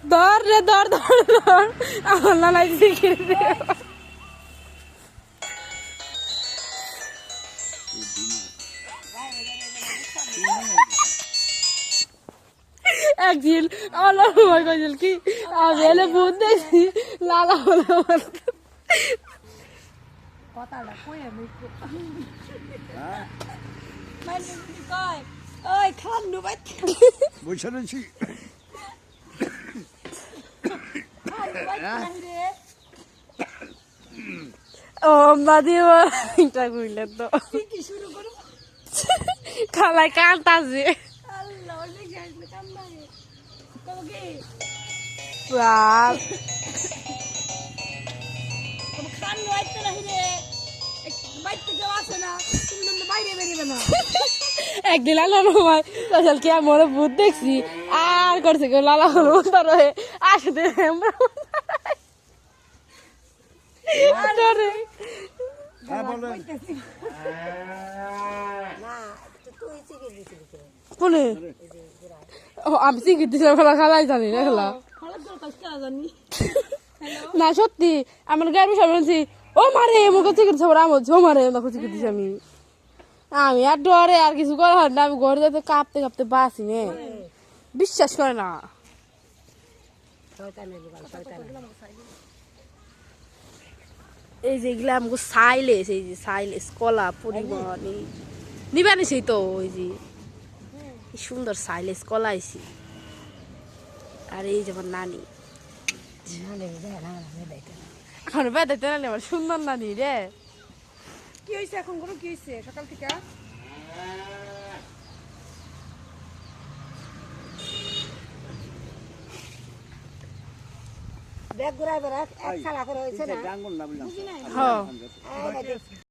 ধর রে ধর ধর ধর আমার নানাই শিখে দে একদিন আমার ভয় করেছিল কি আমি এলে ভূত দেখছি লালা হলো কথাটা কই আমি কয় ওই খান্নু বাচ্চা বসে রয়েছি ও মাদিও এটা কইলে তো কি শুরু করব খালাই কান্তাছে আল্লাহ অনেক গাইলে কান্দায় কবে বাপ তুমি খান্নু আইতে নাহি রে বাইতে যাওয়া আছে না তুমি না বাইরে বেরিয়ে না একদিন লালা নয় তাহলে কি আমার ভূত দেখছি আর করছে কেউ লালা হলো তার আসতে আমি চিকিৎ দিছিলাম খেলা খেলাই জানি না খেলা না সত্যি আমার গাড়ি সব বলছি ও মারে মুখে চিকিৎসা করে আমার ঝো মারে দেখো চিকিৎ দিছি আমি আমি আর ডরে আর কিছু করা হয় না আমি ঘরে যেতে কাঁপতে কাঁপতে বাসি নে বিশ্বাস করে না এই যে এগুলা আমাকে সাইলেস এই যে সাইলেস কলা পরিবহন নিবানি সেই তো ওই যে সুন্দর সাইলেস কলা আইছি আর এই যেমন নানি এখন বেদাইতে নানি আমার সুন্দর নানি রে কি হয়েছে এখন কোনো কি হয়েছে সকাল থেকে ব্যাগ ঘুরাই বেড়া এক খেলা করে হয়েছে না ডাঙ্গন না বললাম হ্যাঁ